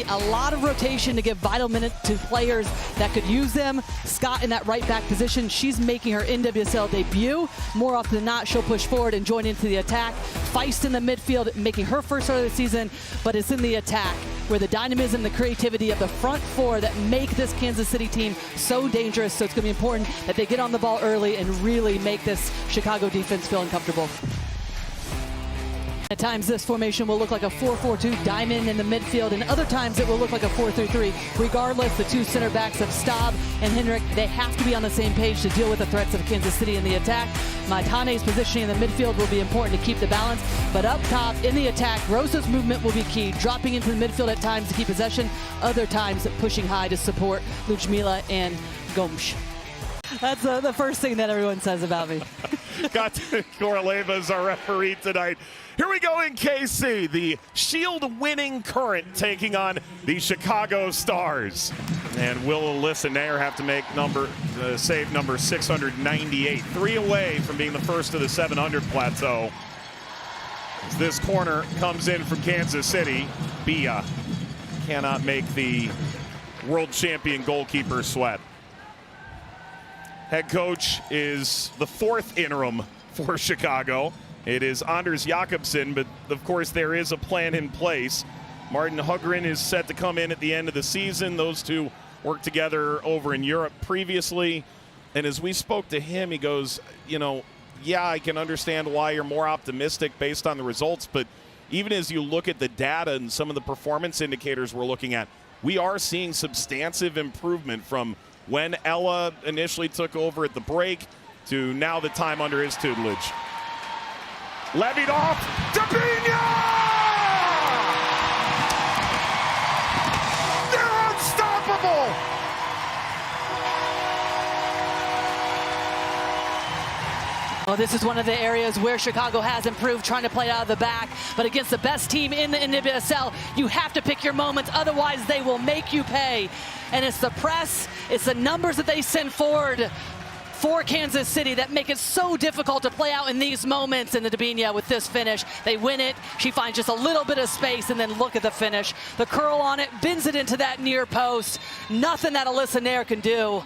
A lot of rotation to give vital minutes to players that could use them. Scott in that right back position. She's making her NWSL debut. More often than not, she'll push forward and join into the attack. Feist in the midfield, making her first start of the season, but it's in the attack where the dynamism, the creativity of the front four that make this Kansas City team so dangerous. So it's going to be important that they get on the ball early and really make this Chicago defense feel uncomfortable. At times this formation will look like a 4-4-2 diamond in the midfield, and other times it will look like a 4-3-3. Regardless, the two center backs of Staub and Henrik, they have to be on the same page to deal with the threats of Kansas City in the attack. Maitane's positioning in the midfield will be important to keep the balance, but up top in the attack, Rosa's movement will be key, dropping into the midfield at times to keep possession, other times pushing high to support Ludmila and Gomes. That's the first thing that everyone says about me. Got Corleva as our referee tonight. Here we go in KC, the Shield-winning Current taking on the Chicago Stars. And will Alyssa Nair have to make save number 698. 3 away from being the first of the 700 plateau. As this corner comes in from Kansas City, Bia cannot make the world champion goalkeeper sweat. Head coach is the 4th interim for Chicago. It is Anders Jakobsen, but of course there is a plan in place. Martin Hugren is set to come in at the end of the season. Those two worked together over in Europe previously. And as we spoke to him, he goes, you know, yeah, I can understand why you're more optimistic based on the results, but even as you look at the data and some of the performance indicators we're looking at, we are seeing substantive improvement from when Ella initially took over at the break to now the time under his tutelage. Levied off, Debinha! They're unstoppable! Well, this is one of the areas where Chicago has improved, trying to play out of the back. But against the best team in the NWSL, you have to pick your moments, otherwise they will make you pay. And it's the press, it's the numbers that they send forward for Kansas City that make it so difficult to play out in these moments. And the Debinha with this finish, they win it. She finds just a little bit of space, and then look at the finish. The curl on it, bends it into that near post. Nothing that Alyssa Nair can do.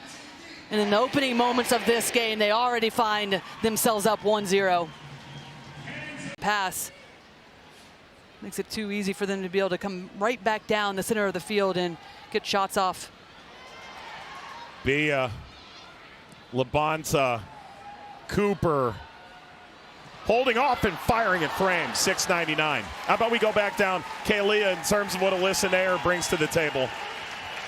And in the opening moments of this game, they already find themselves up 1-0. Pass makes it too easy for them to be able to come right back down the center of the field and get shots off. Bia, LaBonta, Cooper, holding off and firing at frame, 699. How about we go back down, Kaylia, in terms of what Alyssa Nair brings to the table?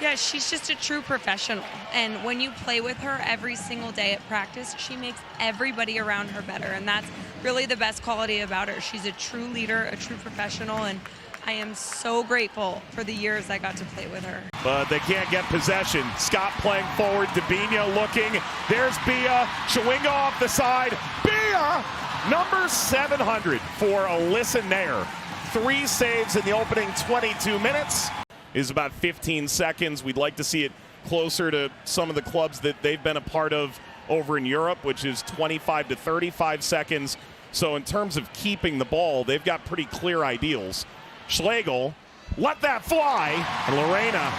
Yeah, she's just a true professional. And when you play with her every single day at practice, she makes everybody around her better. And that's really the best quality about her. She's a true leader, a true professional, and I am so grateful for the years I got to play with her. But they can't get possession. Scott playing forward, Debinha looking. There's Bia, Chawinga off the side. Bia, number 700 for Alyssa Nair. 3 saves in the opening 22 minutes. Is about 15 seconds. We'd like to see it closer to some of the clubs that they've been a part of over in Europe, which is 25 to 35 seconds. So in terms of keeping the ball, they've got pretty clear ideals. Schlegel, let that fly, and Lorena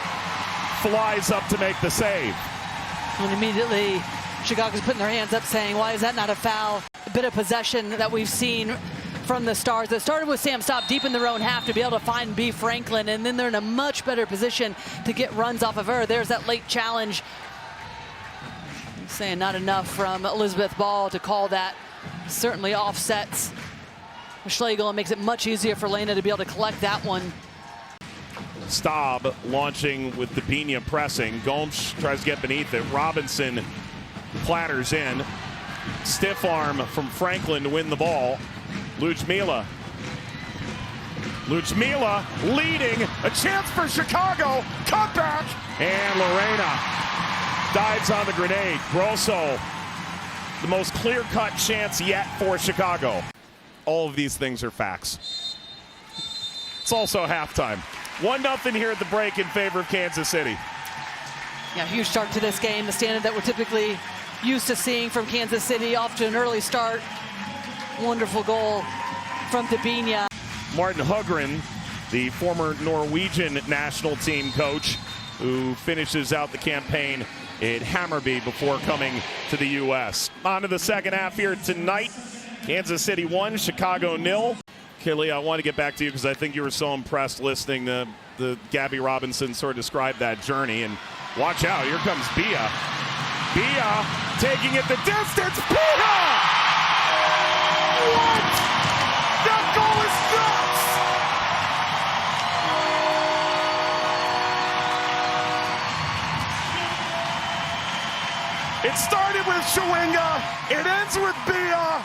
flies up to make the save. And immediately, Chicago's putting their hands up saying, why is that not a foul? A bit of possession that we've seen from the Stars. It started with Sam Staub deep in their own half to be able to find B. Franklin, and then they're in a much better position to get runs off of her. There's that late challenge. I'm saying not enough from Elizabeth Ball to call that. Certainly offsets Schlegel and makes it much easier for Lena to be able to collect that one. Staub launching with Debinha pressing. Gomes tries to get beneath it. Robinson platters in. Stiff arm from Franklin to win the ball. Ludmila leading, a chance for Chicago, cut back, and Lorena dives on the grenade. Grosso, the most clear-cut chance yet for Chicago. All of these things are facts. It's also halftime. 1-0 here at the break in favor of Kansas City. Yeah, huge start to this game. The standard that we're typically used to seeing from Kansas City, off to an early start. Wonderful goal from Debinha. Martin Hugren the former Norwegian national team coach, who finishes out the campaign at Hammarby before coming to the U.S. On to the second half here tonight. Kansas City 1, Chicago 0. Kelly, I want to get back to you because I think you were so impressed listening to the Gabby Robinson sort of describe that journey. And watch out, here comes Bia. Bia taking it the distance. Bia! What? That goal is nuts! It started with Chawinga. It ends with Bia.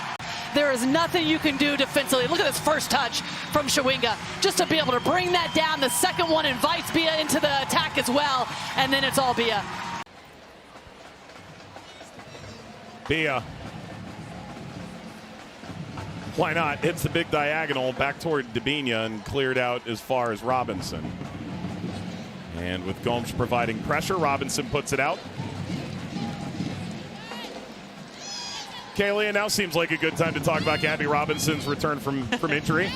There is nothing you can do defensively. Look at this first touch from Chawinga. Just to be able to bring that down. The second one invites Bia into the attack as well. And then it's all Bia. Bia. Why not? Hits the big diagonal back toward Debinha and cleared out as far as Robinson. And with Gomes providing pressure, Robinson puts it out. Kaylee, now seems like a good time to talk about Gabby Robinson's return from injury.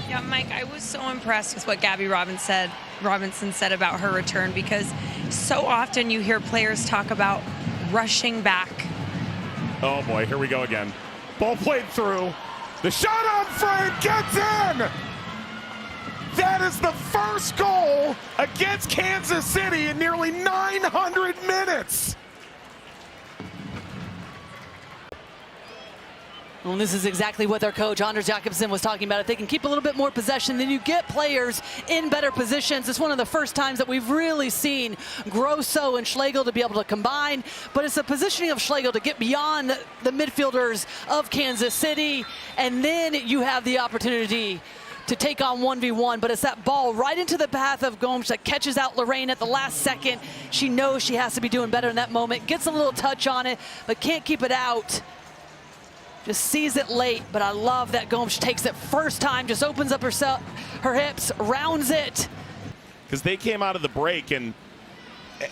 Yeah, Mike, I was so impressed with what Gabby Robinson said about her return, because so often you hear players talk about rushing back. Oh boy, here we go again. Ball played through. The shot on frame gets in! That is the first goal against Kansas City in nearly 900 minutes. Well, this is exactly what their coach, Anders Jakobsen, was talking about. If they can keep a little bit more possession, then you get players in better positions. It's one of the first times that we've really seen Grosso and Schlegel to be able to combine. But it's the positioning of Schlegel to get beyond the midfielders of Kansas City. And then you have the opportunity to take on 1v1. But it's that ball right into the path of Gomes that catches out Lorraine at the last second. She knows she has to be doing better in that moment. Gets a little touch on it, but can't keep it out. Just sees it late, but I love that Gomes takes it first time, just opens up her hips, rounds it. Because they came out of the break, and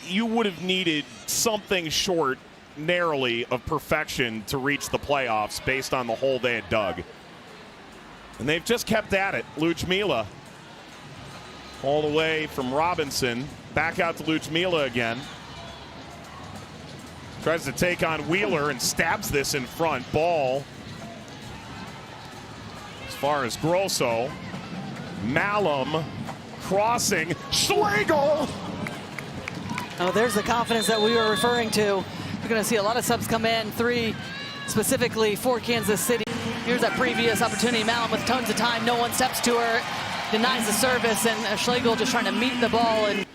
you would have needed something short, narrowly, of perfection to reach the playoffs based on the hole they had dug. And they've just kept at it. Ludmila, all the way from Robinson, back out to Ludmila again. Tries to take on Wheeler and stabs this in front. Ball as far as Grosso. Malum crossing. Schlegel! Oh, there's the confidence that we were referring to. You're going to see a lot of subs come in, 3 specifically for Kansas City. Here's that previous opportunity. Malum with tons of time. No one steps to her, denies the service, and Schlegel just trying to meet the ball. And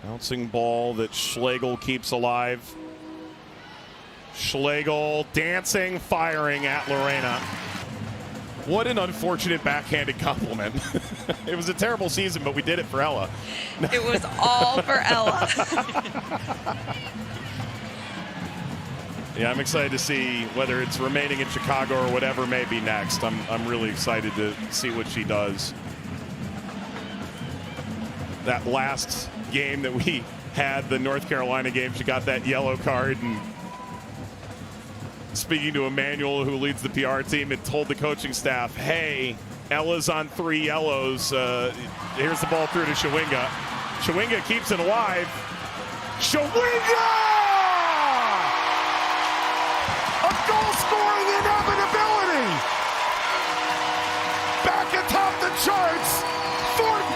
bouncing ball that Schlegel keeps alive. Schlegel dancing, firing at Lorena. What an unfortunate backhanded compliment. It was a terrible season, but we did it for Ella. It was all for Ella. Yeah, I'm excited to see whether it's remaining in Chicago or whatever may be next. I'm really excited to see what she does. That last game that we had, the North Carolina game, she got that yellow card, and speaking to Emmanuel, who leads the PR team, and told the coaching staff, hey, Ella's on 3 yellows. Here's the ball through to Chawinga. Chawinga keeps it alive. Chawinga! A goal-scoring inevitability! Back atop the charts, 14!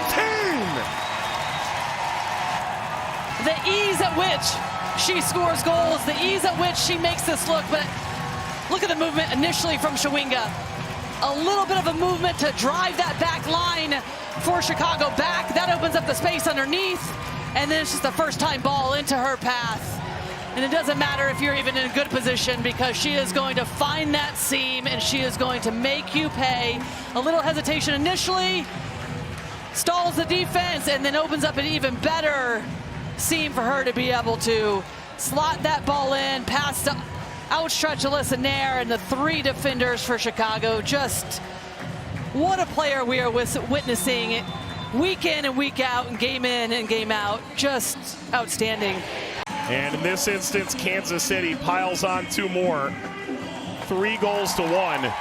the ease at which she scores goals, the ease at which she makes this look. But look at the movement initially from Chawinga. A little bit of a movement to drive that back line for Chicago back. That opens up the space underneath. And then it's just a first-time ball into her path. And it doesn't matter if you're even in a good position, because she is going to find that seam and she is going to make you pay. A little hesitation initially, stalls the defense, and then opens up an even better seam for her to be able to slot that ball in, past the outstretched Alyssa Nair and the three defenders for Chicago. Just what a player we are witnessing week in and week out, and game in and game out. Just outstanding. And in this instance, Kansas City piles on two more. 3-1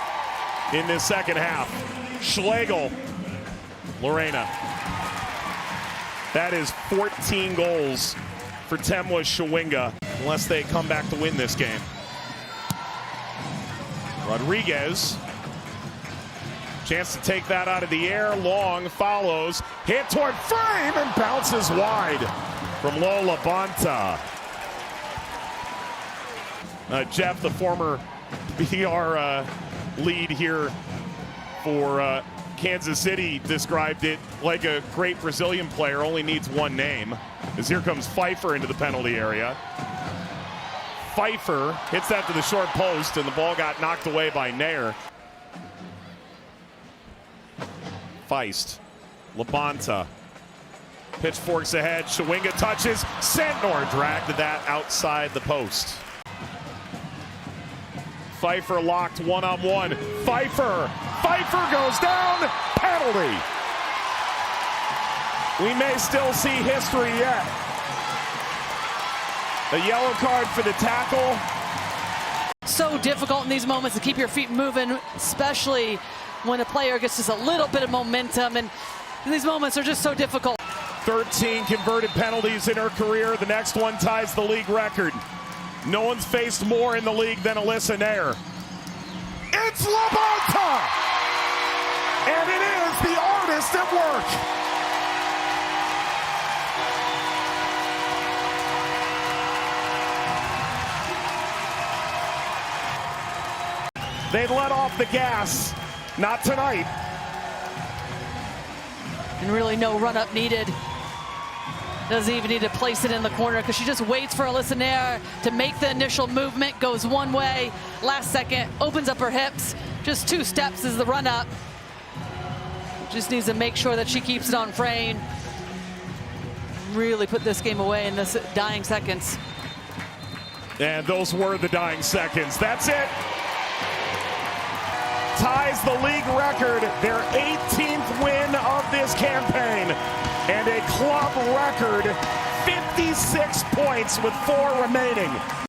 in this second half. Schlegel, Lorena. That is 14 goals for Temwa Chawinga, unless they come back to win this game. Rodriguez, chance to take that out of the air. Long follows, hit toward frame and bounces wide from Lo'eau LaBonta. Jeff, the former BR lead here for Kansas City, described it like a great Brazilian player only needs one name. As here comes Pfeiffer into the penalty area. Pfeiffer hits that to the short post, and the ball got knocked away by Nair. Feist, LaBonta, pitchforks ahead, Chawinga touches, Sentnor dragged that outside the post. Pfeiffer locked one-on-one. Pfeiffer goes down, penalty. We may still see history yet. A yellow card for the tackle. So difficult in these moments to keep your feet moving, especially when a player gets just a little bit of momentum, and these moments are just so difficult. 13 converted penalties in her career. The next one ties the league record. No one's faced more in the league than Alyssa Nair. It's LaBonta! And it is the artist at work. They let off the gas. Not tonight. And really no run-up needed. Doesn't even need to place it in the corner because she just waits for Alyssa Nair to make the initial movement, goes one way, last second, opens up her hips. Just 2 steps is the run-up. Just needs to make sure that she keeps it on frame. Really put this game away in this dying seconds. And those were the dying seconds. That's it. Ties the league record, their 18th win of this campaign, and a club record 56 points with 4 remaining.